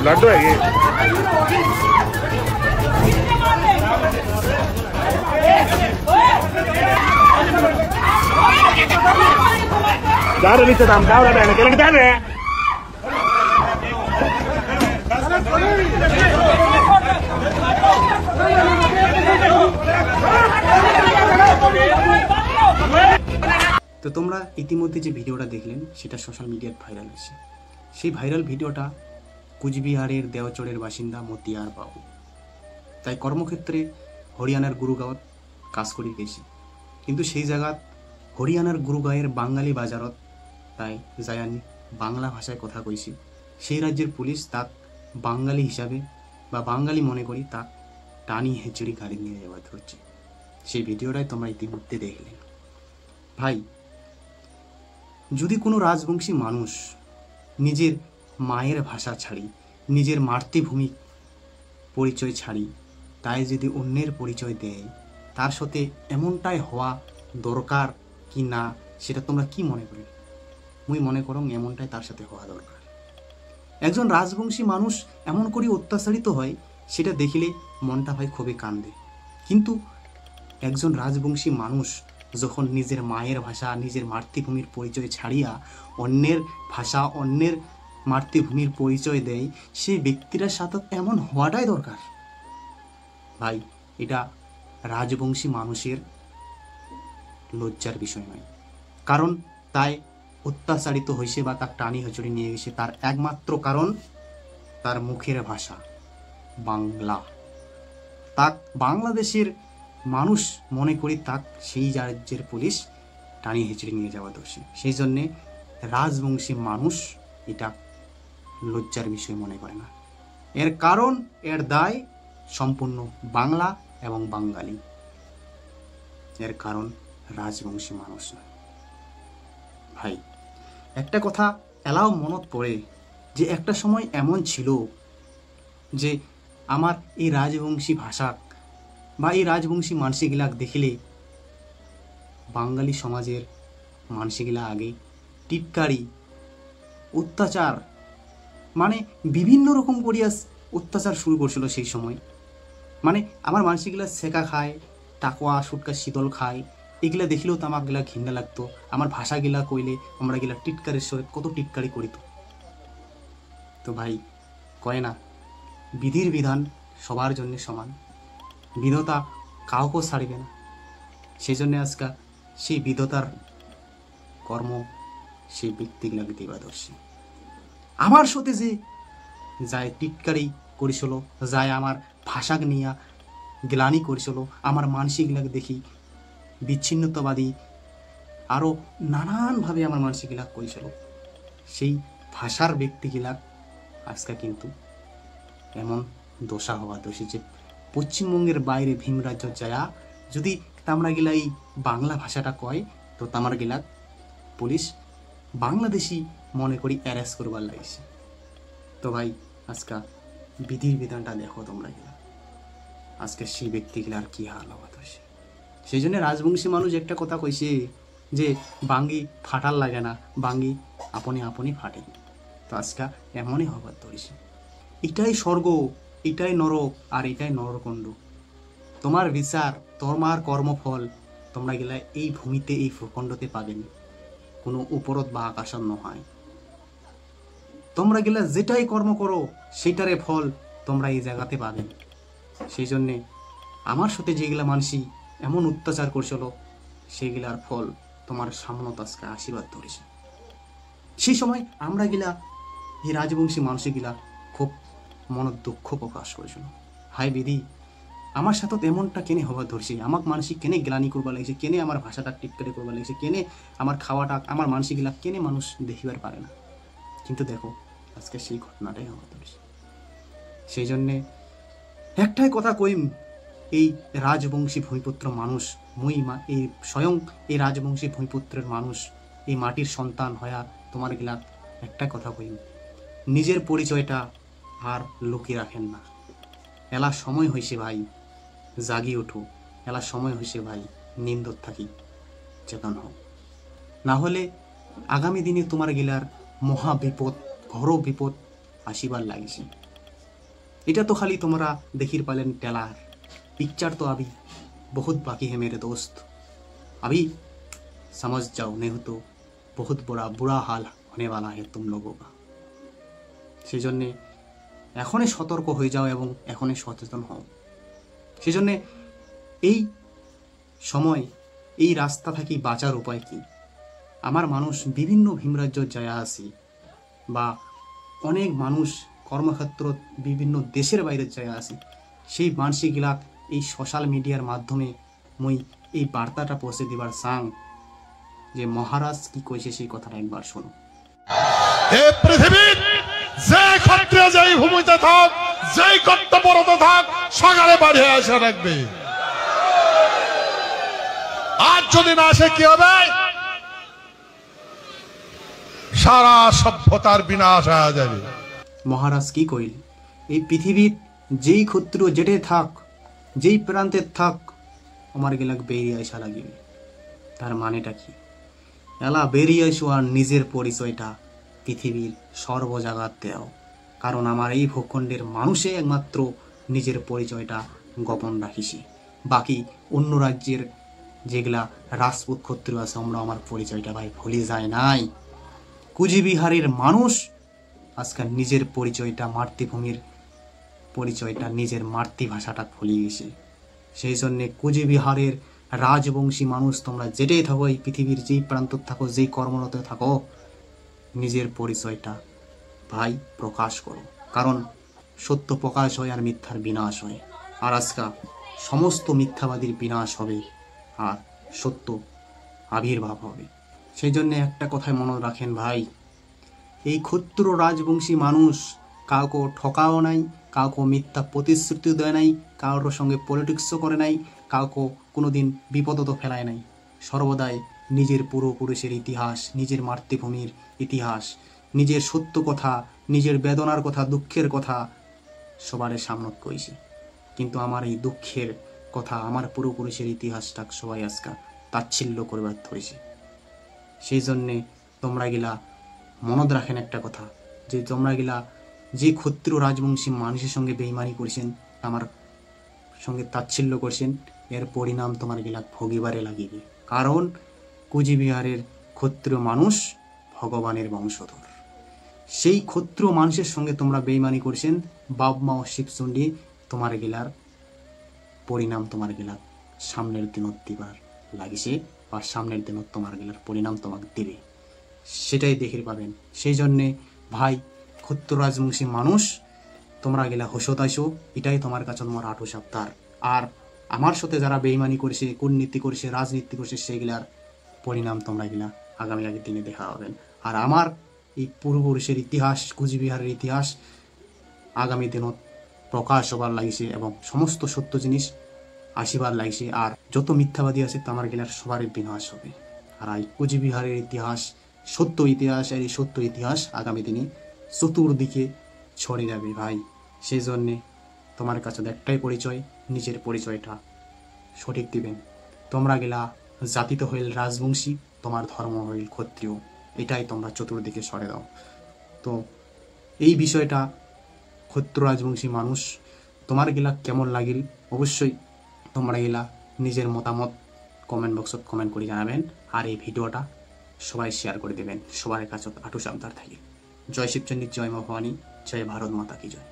लड्डू है ये। जा रहे नीचे दाम क्या हो रहा है क्या लगता है তো তোমরা ইতিমধ্যে যে ভিডিওটা দেখলেন সেটা সোশ্যাল মিডিয়ায় ভাইরাল হয়েছে। সেই ভাইরাল ভিডিওটা কুচবিহারের দেওচরের বাসিন্দা মতিয়ার বাবু। তাই কর্মক্ষেত্রে হরিয়ানার গুরুগাঁৱত কাজ কৰি গেছে, কিন্তু সেই জায়গাত হরিয়ানার গুরুগাঁৱের বাঙালি বাজারত তাই যাই আনি বাংলা ভাষায় কথা কইছে। সেই রাজ্যের পুলিশ তাক বাঙালি হিসাবে বা বাঙালি মনে করি তাক টানি হেঁচড়ি গাড়ি নিয়ে যাওয়া ধরছে। সেই ভিডিওটাই তোমরা ইতিমধ্যে দেখলে। ভাই, যদি কোনো রাজবংশী মানুষ নিজের মায়ের ভাষা ছাড়ি, নিজের মাতৃভূমি পরিচয় ছাড়ি, তাই যদি অন্যের পরিচয় দেয়, তার সাথে এমনটাই হওয়া দরকার কি না সেটা তোমরা কি মনে করি? মুই মনে করং এমনটাই তার সাথে হওয়া দরকার। একজন রাজবংশী মানুষ এমন করে অত্যাচারিত হয় সেটা দেখিলে মনটা ভাই খুবই কান্দে। কিন্তু একজন রাজবংশী মানুষ যখন নিজের মায়ের ভাষা, নিজের মাতৃভূমির পরিচয় ছাড়িয়া অন্যের ভাষা, অন্যের মাতৃভূমির পরিচয় দেয়, সেই ব্যক্তিটার সাথে এমন হওয়াটাই দরকার। ভাই, এটা রাজবংশী মানুষের লজ্জার বিষয় নয়। কারণ তাই অত্যাচারিত হয়েছে বা তার টানি হচড়ি নিয়ে গেছে, তার একমাত্র কারণ তার মুখের ভাষা বাংলা। তাক বাংলাদেশের মানুষ মনে করি তাক সেই রাজ্যের পুলিশ টানি হেঁচড়ে নিয়ে যাওয়া দোষী। সেই জন্যে রাজবংশী মানুষ এটা লজ্জার বিষয় মনে করে না। এর কারণ, এর দায় সম্পূর্ণ বাংলা এবং বাঙালি। এর কারণ রাজবংশী মানুষ নয়। ভাই, একটা কথা এলাও মনত পড়ে যে একটা সময় এমন ছিল যে আমার এই রাজবংশী ভাষা বা এই রাজবংশী মানসিকগুলাক দেখিলে বাঙালি সমাজের মানসিকগুলা আগে টিটকারি, অত্যাচার, মানে বিভিন্ন রকম করিয়া অত্যাচার শুরু করছিল সেই সময়। মানে আমার মানসিকগুলা শেখা খায়, টাকুয়া সুটকা শীতল খায়, এগুলা দেখিলেও তো আমার গেলা ঘৃণা লাগতো। আমার ভাষাগুলা কইলে আমরা গেলা টিটকারের সঙ্গে কত টিটকারি করিত। তো ভাই, কয় না বিধির বিধান সবার জন্য সমান, বিধতা কাউকে ছাড়িবে না। সেই জন্য আজকে সেই বিধতার কর্ম সেই ব্যক্তিগুলাকে দিবা দোষী। আমার সাথে যে যায় টিটকারি করেছিল, যায় আমার ভাষাকে নিয়ে গ্লানি করেছিল, আমার মানসিকগুলাকে দেখি বিচ্ছিন্নতাবাদী আরও নানানভাবে আমার মানসিকগুলা করেছিল, সেই ভাষার ব্যক্তিগুলা আজকে কিন্তু এমন দোষা হওয়া দোষী যে পশ্চিমবঙ্গের বাইরে ভীম রাজ্য যায়া যদি তামরা গেলা এই বাংলা ভাষাটা কয়, তো তামার গেলা পুলিশ বাংলাদেশি মনে করি অ্যারেস্ট করবার লাগিছে। তো ভাই, আজকে বিধির বিধানটা দেখো তোমরা গেলা, আজকে সেই ব্যক্তিগুলা আর কি হাল হওয়া দোষী। সেই জন্য রাজবংশী মানুষ একটা কথা কইছে যে বাঙ্গি ফাটাল লাগে না, বাঙ্গি আপনি আপনি ফাটে। তো আজকে এমনই হবার ধরেছে। এটাই স্বর্গ, এটাই নরক, আর এটাই নরকণ্ড। তোমার বিচার, তোমার কর্মফল তোমরা গেলে এই ভূমিতে, এই ভূখণ্ডতে পাবেন, কোনো উপরত বা আকাশত নহয়। তোমরা গেলে যেটাই কর্ম করো সেটারে ফল তোমরা এই জায়গাতে পাবেন। সেই জন্যে আমার সাথে যেগুলা মানসি এমন অত্যাচার করছিল, সেগুলার ফল তোমার সামনত আজকে আশীর্বাদ ধরেছে। সেই সময় আমরা গেলা এই রাজবংশী মানুষগুলা খুব মনের দুঃখ প্রকাশ করেছিল। হাই বিধি, আমার সাথে এমনটা কেনে হওয়া ধরছে, আমাকে মানসিক কেনে গ্লানি করবার লাগছে, কেনে আমার ভাষাটা টিটকারি করবার লাগছে, কেনে আমার খাওয়াটা, আমার মানসিকগুলা কেনে মানুষ দেখিবার পারে না। কিন্তু দেখো আজকে সেই ঘটনাটাই হওয়া ধরছে। সেই জন্যে একটাই কথা কইম, এই রাজবংশী ভূমিপুত্র মানুষ, এই স্বয়ং এই রাজবংশী ভূমিপুত্রের মানুষ, এই মাটির সন্তান হয়া তোমার গেলা একটা কথা কইম, নিজের পরিচয়টা আর লুকিয়ে রাখেন না। এলা সময় হয়েছে ভাই, জাগি ওঠো। এলা সময় হয়েছে ভাই, নিন্দত থাকি চেতন হোক। না হলে আগামী দিনে তোমার গেলার মহা বিপদ, ঘোর বিপদ আসিবার লাগিছে। এটা তো খালি তোমরা দেখির পালেন টেলার, पिक्चर तो अभी बहुत बाकी है मेरे दोस्त, अभी समझ जाओ, नहीं तो बहुत बुरा हाल होने वाला है तुम लोगों का। সেই জন্য এখনই সতর্ক হয়ে যাও এবং এখনই সচেতন হও। সেই জন্য এই সময় এই রাস্তা থাকি বাঁচার উপায় কি? আমার মানুষ বিভিন্ন ভীমরাজ্য যায় আসি বা অনেক মানুষ কর্মক্ষেত্র বিভিন্ন দেশের বাইরে যায় আসি, সেই মানসিকগুলা এই সোশ্যাল মিডিয়ার মাধ্যমে মই এই বার্তাটা পৌঁছে দিবার চাং যে মহারাজ কি কইছে সেই কথাটা একবার শোনো। এই পৃথিবীর যে ক্ষত্রিয় যেই ভূমিতে থাক, যেই কর্তব্যরত থাক, সকালে বাড়ি আসে রাখবে। আজ যদি না আসে কি হবে? সারা সভ্যতার বিনাশ হয়ে যাবে। মহারাজ কি কইল, এই পৃথিবীর যেই ক্ষত্রিয় যেটে থাক, যেই প্রান্তে থাক, আমার গেলাক বেরিয়ে আসা লাগিবে। তার মানেটা কি? এলা বেরিয়ে আসো আর নিজের পরিচয়টা পৃথিবীর সর্বজাগাত দেও, কারণ আমার এই ভূখণ্ডের মানুষে একমাত্র নিজের পরিচয়টা গোপন রাখিছে। বাকি অন্য রাজ্যের যেগুলা রাজপুত ক্ষত্রিয় আছে, আমরা আমার পরিচয়টা ভাই ভুলে যায় নাই। কুচবিহারের মানুষ আজকাল নিজের পরিচয়টা, মাতৃভূমির পরিচয়টা, নিজের মাতৃভাষাটা ভুলে গেছে। সেই জন্যে কুচবিহারের রাজবংশী মানুষ তোমরা যেটাই থাকো, এই পৃথিবীর যেই প্রান্ত থাকো, যেই কর্মরত থাকো, নিজের পরিচয়টা ভাই প্রকাশ করো, কারণ সত্য প্রকাশ হয় আর মিথ্যার বিনাশ হয়। আর আজকাল সমস্ত মিথ্যাবাদীর বিনাশ হবে আর সত্য আবির্ভাব হবে। সেই জন্য একটা কথায় মনে রাখেন ভাই, এই ক্ষুদ্র রাজবংশী মানুষ কাউকে ঠকাও নাই, কাউকে মিথ্যা প্রতিশ্রুতি দেয় নাই, কারোর সঙ্গে পলিটিক্সও করে নাই, কাউকে কোনোদিন বিপদত ফেলায় নাই। সর্বদাই নিজের পূর্বপুরুষের ইতিহাস, নিজের মাতৃভূমির ইতিহাস, নিজের সত্য কথা, নিজের বেদনার কথা, দুঃখের কথা সবার সামনে কইছে। কিন্তু আমার এই দুঃখের কথা, আমার পূর্বপুরুষের ইতিহাসটা সবাই আজকে তাচ্ছিল্য করবার ধরেছে। সেই জন্যে তোমরা গিলা মনত রাখেন একটা কথা, যে তোমরা গিলা যে ক্ষত্রিয় রাজবংশী মানুষের সঙ্গে বেইমানি করছেন, আমার সঙ্গে তাচ্ছিল্য করছেন, এর পরিণাম তোমার গিলা ভোগিবারে লাগিবে। কারণ কুচবিহারের ক্ষত্রিয় মানুষ ভগবানের বংশধর। সেই ক্ষত্রিয় মানুষের সঙ্গে তোমরা বেইমানি করছেন, বাপ মা ও শিবচণ্ডী তোমার গিলার পরিণাম তোমার গিলা সামনের দিনত দিবার লাগিছে, বা সামনের দিনত তোমার গিলার পরিণাম তোমাকে দেবে, সেটাই দেখে পাবেন। সেই জন্যে ভাই ক্ষত্রিয় রাজবংশী মানুষ তোমরা গেলা হোসত আইসো, এটাই তোমার কাছে তোমার আটো সপ্তাহ। আর আমার সাথে যারা বেইমানি করছে, কূটনীতি করছে, রাজনীতি করছে, সেইগুলার পরিণাম তোমরা গেলা আগামী দিনে দেখা পাবেন। আর আমার এই পূর্বপুরুষের ইতিহাস, কুচবিহারের ইতিহাস আগামী দিনত প্রকাশ হবার লাগিছে এবং সমস্ত সত্য জিনিস আসিবার লাগিছে। আর যত মিথ্যাবাদী আছে তোমার গেলার সবারই বিনাশ হবে। আর এই কুচবিহারের ইতিহাস সত্য ইতিহাস, আর এই সত্য ইতিহাস আগামী দিনে চতুর্দিকে ছড়ে যাবে ভাই। সেই জন্যে তোমার কাছে একটাই পরিচয়, নিজের পরিচয়টা সঠিক দিবেন। তোমরা গেলা জাতিত হইল রাজবংশী, তোমার ধর্ম হইল ক্ষত্রিয়, এটাই তোমরা চতুর্দিকে সরে দাও। তো এই বিষয়টা ক্ষত্রিয় রাজবংশী মানুষ তোমার গেলা কেমন লাগিল, অবশ্যই তোমরা গেলা নিজের মতামত কমেন্ট বক্সত কমেন্ট করে জানাবেন। আর এই ভিডিওটা সবাই শেয়ার করে দেবেন, সবার কাছে আটু সাবধান থাকি। জয় শিবচণ্ডী, জয় মা ভবানী, জয় ভারত মাতা কি জয়।